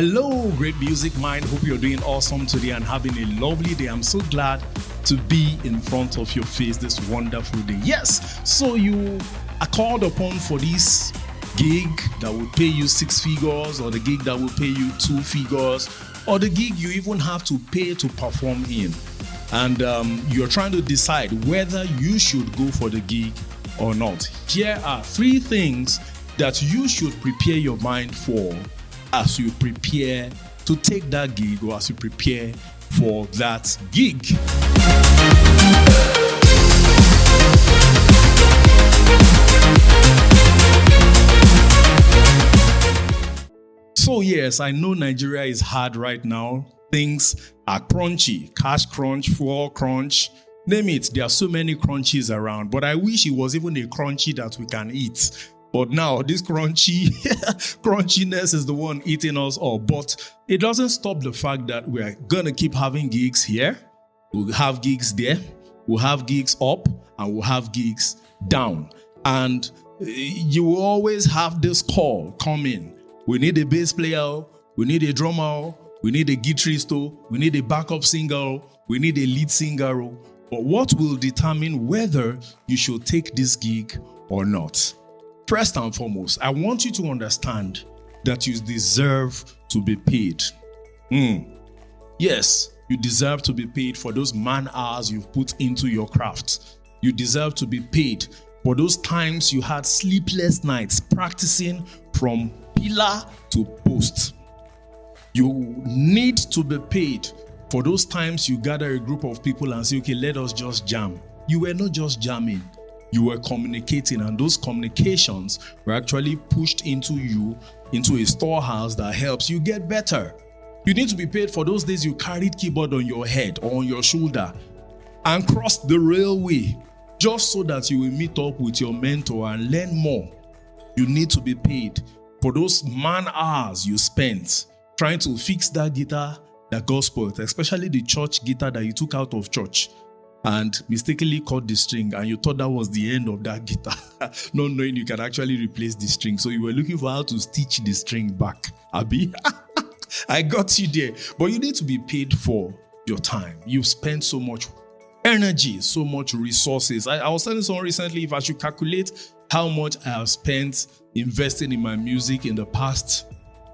Hello, great music mind. Hope you're doing awesome today and having a lovely day. I'm so glad to be in front of your face this wonderful day. Yes, so you are called upon for this gig that will pay you 6 figures, or the gig that will pay you 2 figures, or the gig you even have to pay to perform in. And you're trying to decide whether you should go for the gig or not. Here are 3 things that you should prepare your mind for as you prepare to take that gig, or as you prepare for that gig. So yes, I know Nigeria is hard right now. Things are crunchy, cash crunch, fuel crunch, name it. There are so many crunchies around, but I wish it was even a crunchy that we can eat. But now this crunchiness is the one eating us up. But it doesn't stop the fact that we're gonna keep having gigs here. We'll have gigs there. We'll have gigs up, and we'll have gigs down. And you will always have this call coming. We need a bass player. We need a drummer. We need a guitarist. We need a backup singer. We need a lead singer. But what will determine whether you should take this gig or not? First and foremost, I want you to understand that you deserve to be paid. Yes, you deserve to be paid for those man hours you've put into your craft. You deserve to be paid for those times you had sleepless nights practicing from pillar to post. You need to be paid for those times you gather a group of people and say, okay, let us just jam. You were not just jamming. You were communicating, and those communications were actually pushed into a storehouse that helps you get better. You need to be paid for those days you carried keyboard on your head or on your shoulder and crossed the railway just so that you will meet up with your mentor and learn more. You need to be paid for those man hours you spent trying to fix that guitar that got spoiled, especially the church guitar that you took out of church and mistakenly cut the string, and you thought that was the end of that guitar, not knowing you can actually replace the string. So you were looking for how to stitch the string back. Abi, I got you there. But you need to be paid for your time. You've spent so much energy, so much resources. I was telling someone recently, if I should calculate how much I have spent investing in my music in the past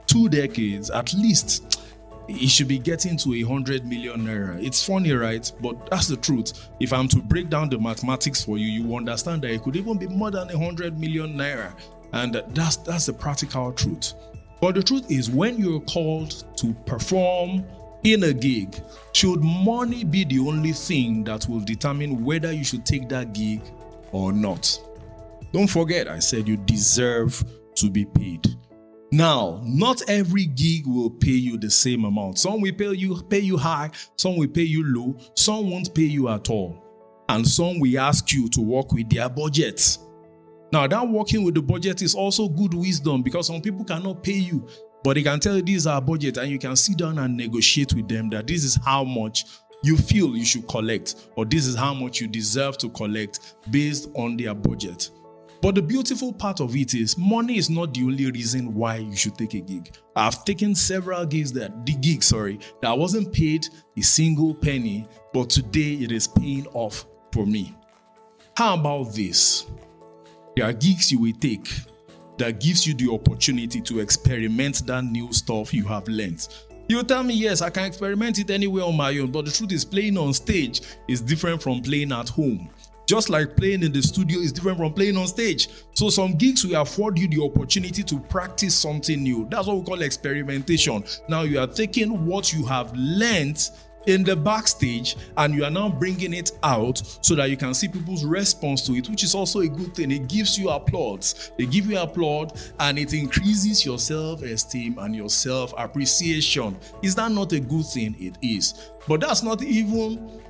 2 decades, at least, it should be getting to 100 million naira. It's funny, right? But that's the truth. If I'm to break down the mathematics for you, you understand that it could even be more than 100 million naira. And that's the practical truth. But the truth is, when you're called to perform in a gig, should money be the only thing that will determine whether you should take that gig or not? Don't forget, I said you deserve to be paid. Now, not every gig will pay you the same amount. Some will pay you high, some will pay you low, some won't pay you at all. And some will ask you to work with their budget. Now, that working with the budget is also good wisdom, because some people cannot pay you, but they can tell you this is our budget, and you can sit down and negotiate with them that this is how much you feel you should collect, or this is how much you deserve to collect based on their budget. But the beautiful part of it is, money is not the only reason why you should take a gig. I've taken several gigs that I wasn't paid a single penny, but today it is paying off for me. How about this? There are gigs you will take that gives you the opportunity to experiment that new stuff you have learned. You tell me, yes, I can experiment it anywhere on my own, but the truth is, playing on stage is different from playing at home. Just like playing in the studio is different from playing on stage. So some gigs will afford you the opportunity to practice something new. That's what we call experimentation. Now you are taking what you have learned in the backstage and you are now bringing it out so that you can see people's response to it, which is also a good thing. It gives you applause. They give you applause and it increases your self-esteem and your self-appreciation. Is that not a good thing? It is. But that's not even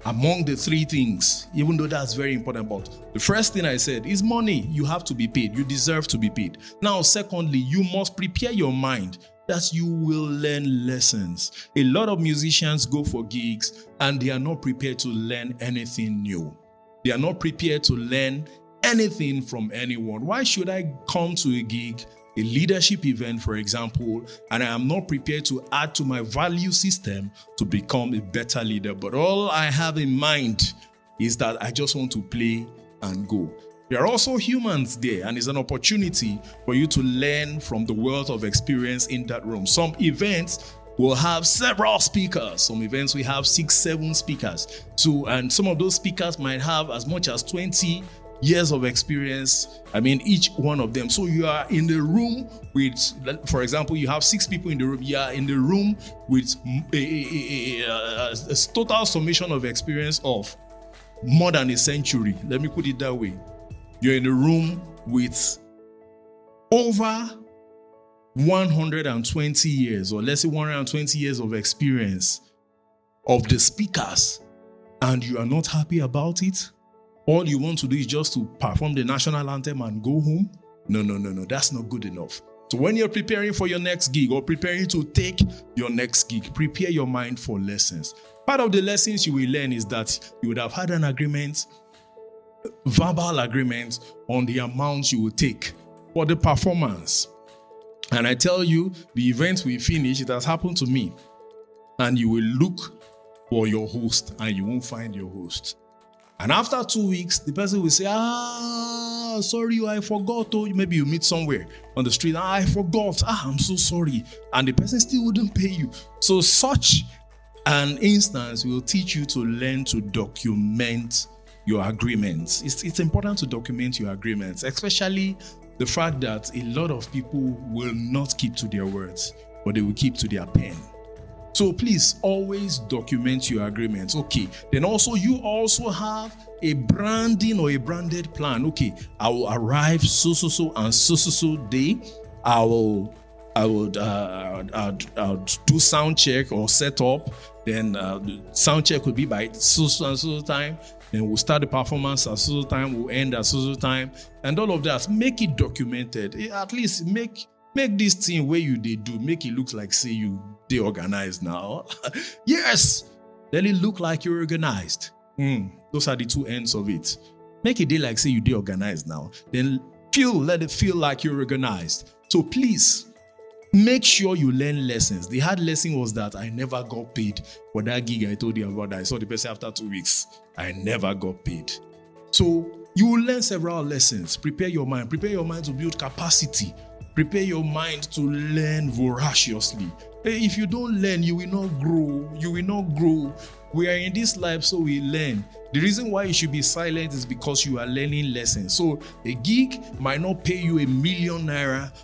among the 3 things, even though that's very important. But the first thing I said is money. You have to be paid. You deserve to be paid. Now, secondly, you must prepare your mind that you will learn lessons. A lot of musicians go for gigs and they are not prepared to learn anything new. They are not prepared to learn anything from anyone. Why should I come to a gig a leadership event, for example, and I am not prepared to add to my value system to become a better leader. But all I have in mind is that I just want to play and go. There are also humans there, and it's an opportunity for you to learn from the wealth of experience in that room. Some events will have several speakers. Some events we have 6-7 speakers. And some of those speakers might have as much as 20 years of experience, each one of them. So you are in the room with, for example, you have 6 people in the room. You are in the room with a total summation of experience of more than a century. Let me put it that way. You're in a room with over 120 years, or let's say 120 years of experience of the speakers, and you are not happy about it. All you want to do is just to perform the national anthem and go home. No, that's not good enough. So when you're preparing for your next gig or preparing to take your next gig, prepare your mind for lessons. Part of the lessons you will learn is that you would have had an agreement, verbal agreement on the amount you will take for the performance. And I tell you, the event will finish, it has happened to me, and you will look for your host and you won't find your host. And after 2 weeks, the person will say, sorry, I forgot. Or maybe you meet somewhere on the street, I forgot. I'm so sorry. And the person still wouldn't pay you. So such an instance will teach you to learn to document your agreements. It's important to document your agreements, especially the fact that a lot of people will not keep to their words, but they will keep to their pen. So please always document your agreements. Okay. Then you also have a branding or a branded plan. Okay. I will arrive so and so day. I'll do sound check or set up. Then the sound check will be by so and so time. Then we'll start the performance at so time. We'll end at so time, and all of that. Make it documented. At least make this thing where you do. Make it look like say you they organized now. Yes, let it look like you're organized. Those are the two ends of it. Make it day like say you they organized now. Then let it feel like you're organized. So please, make sure you learn lessons. The hard lesson was that I never got paid for that gig I told you about. I saw the person after 2 weeks. I never got paid. So you will learn several lessons. Prepare your mind. Prepare your mind to build capacity. Prepare your mind to learn voraciously. If you don't learn, you will not grow. You will not grow. We are in this life, so we learn. The reason why you should be silent is because you are learning lessons. So a gig might not pay you ₦1 million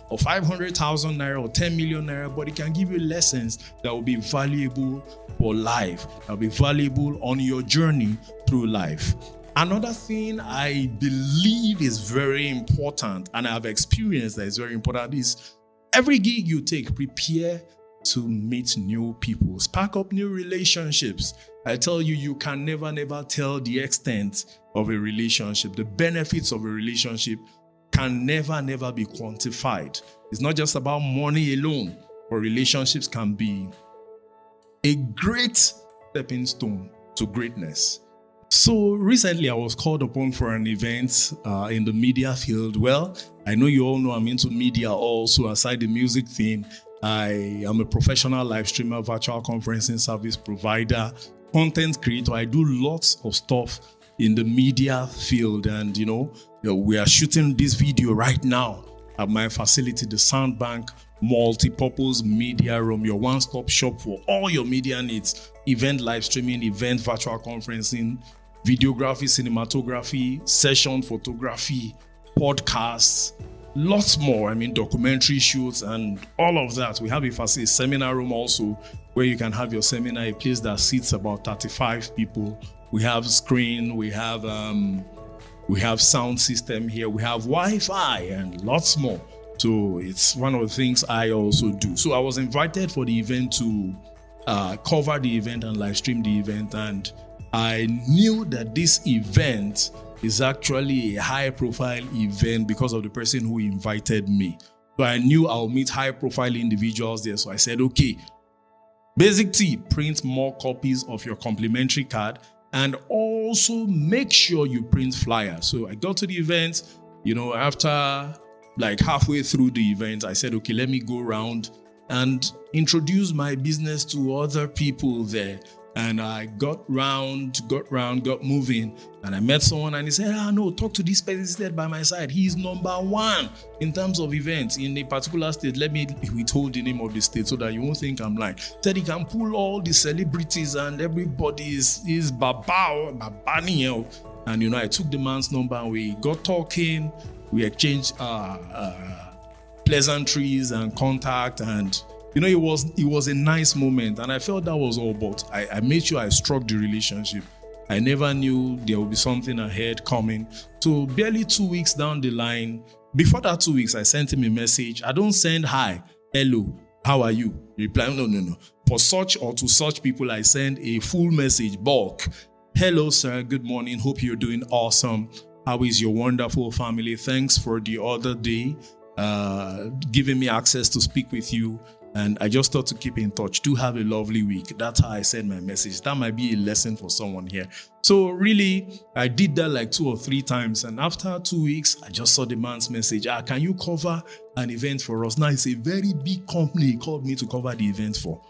or 500,000 naira or 10 million naira, but it can give you lessons that will be valuable for life, that will be valuable on your journey through life. Another thing I believe is very important, and I've experienced that is very important, is every gig you take, prepare to meet new people, spark up new relationships. I tell you, you can never tell the extent of a relationship. The benefits of a relationship can never be quantified. It's not just about money alone, but relationships can be a great stepping stone to greatness. So recently I was called upon for an event in the media field. Well, I know you all know I'm into media also. Aside the music thing, I am a professional live streamer, virtual conferencing service provider, content creator. I do lots of stuff in the media field, and we are shooting this video right now at my facility, the SoundBank Multipurpose Media Room, your one-stop shop for all your media needs: event live streaming, event virtual conferencing, videography, cinematography, session photography, podcasts, lots more. Documentary shoots and all of that. We have a facility, seminar room also, where you can have your seminar, a place that seats about 35 people. We have screen, we have sound system here, we have Wi-Fi and lots more. So it's one of the things I also do. So I was invited for the event to cover the event and live stream the event, and I knew that this event is actually a high-profile event because of the person who invited me. So I knew I'll meet high-profile individuals there. So I said, okay, Bazzik T, print more copies of your complimentary card, and also make sure you print flyers. So I got to the event, after like halfway through the event, I said, okay, let me go around and introduce my business to other people there. And I got moving, and I met someone, and he said, no, talk to this person instead by my side. He's number one in terms of events in a particular state. Let me withhold the name of the state so that you won't think I'm lying. Said he can pull all the celebrities and everybody is babani. And I took the man's number and we got talking. We exchanged pleasantries and contact, and it was a nice moment, and I felt that was all. But I made sure I struck the relationship. I never knew there would be something ahead coming. So barely 2 weeks down the line, before that 2 weeks, I sent him a message. I don't send hi, hello, how are you? Reply, no. For such or to such people, I send a full message, bulk. Hello, sir. Good morning. Hope you're doing awesome. How is your wonderful family? Thanks for the other day, giving me access to speak with you. And I just thought to keep in touch. Do have a lovely week. That's how I send my message. That might be a lesson for someone here. So really, I did that like 2 or 3 times. And after 2 weeks, I just saw the man's message. Can you cover an event for us? Now, it's a very big company he called me to cover the event for.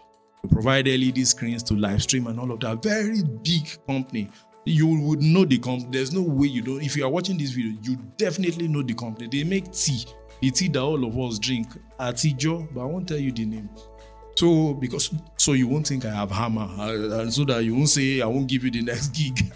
To provide LED screens to live stream and all of that. Very big company. You would know the company. There's no way you don't. If you are watching this video, you definitely know the company. They make tea. The tea that all of us drink. Atijo, but I won't tell you the name. So you won't think I have hammer. And so that you won't say I won't give you the next gig.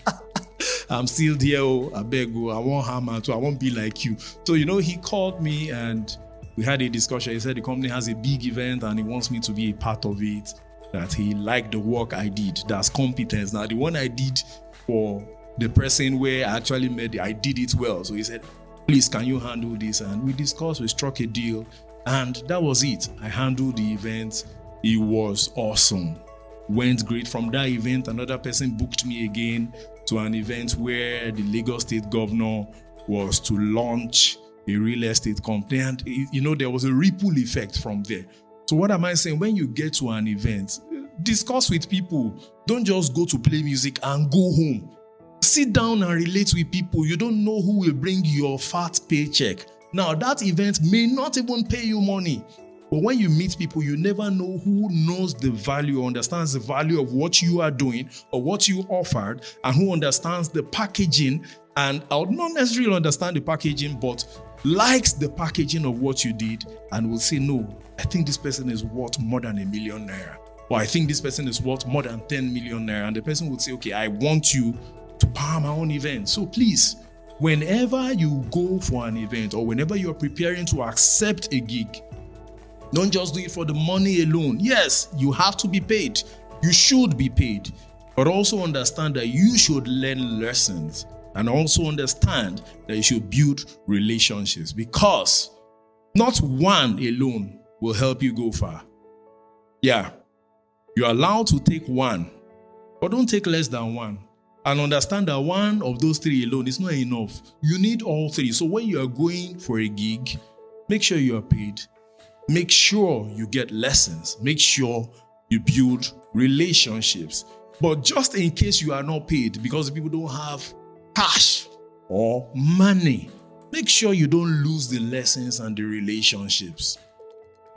I'm still there. I beg you. I want hammer too. I won't be like you. So he called me and we had a discussion. He said the company has a big event and he wants me to be a part of it. That he liked the work I did. That's competence. Now the one I did for the person where I actually met, I did it well. So he said, please, can you handle this? And we discussed, we struck a deal, and that was it. I handled the event. It was awesome. Went great. From that event, another person booked me again to an event where the Lagos State Governor was to launch a real estate company. And, there was a ripple effect from there. So what am I saying? When you get to an event, discuss with people. Don't just go to play music and go home. Sit down and relate with people. You don't know who will bring your fat paycheck. Now, that event may not even pay you money. But when you meet people, you never know who knows the value, understands the value of what you are doing or what you offered, and who understands the packaging. And I would not necessarily understand the packaging, but likes the packaging of what you did and will say, no, I think this person is worth more than ₦1 million. Or I think this person is worth more than 10 million naira. And the person would say, okay, I want you to power my own event. So please, whenever you go for an event or whenever you're preparing to accept a gig, don't just do it for the money alone. Yes, you have to be paid. You should be paid. But also understand that you should learn lessons and also understand that you should build relationships, because not one alone will help you go far. Yeah, you're allowed to take one, but don't take less than one. And understand that one of those 3 alone is not enough. You need all 3. So when you are going for a gig, make sure you are paid. Make sure you get lessons. Make sure you build relationships. But just in case you are not paid because people don't have cash or money, make sure you don't lose the lessons and the relationships.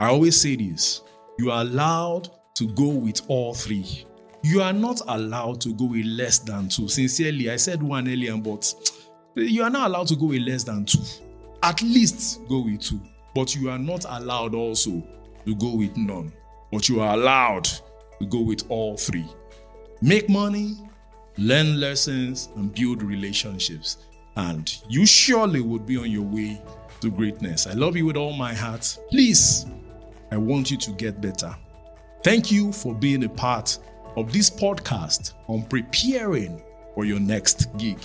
I always say this. You are allowed to go with all 3. You are not allowed to go with less than 2. Sincerely, I said 1 earlier, but you are not allowed to go with less than 2. At least go with 2. But you are not allowed also to go with none. But you are allowed to go with all 3. Make money, learn lessons, and build relationships. And you surely would be on your way to greatness. I love you with all my heart. Please, I want you to get better. Thank you for being a part of this podcast on preparing for your next gig.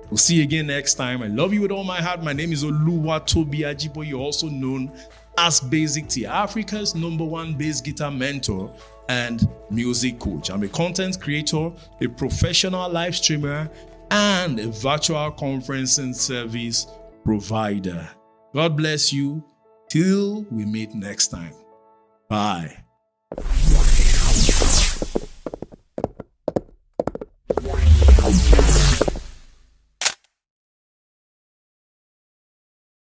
We'll see you again next time. I love you with all my heart. My name is Oluwatobi Ajiboye, also known as Bazzik T, Africa's #1 bass guitar mentor and music coach. I'm a content creator, a professional live streamer, and a virtual conferencing service provider. God bless you. Till we meet next time. Bye.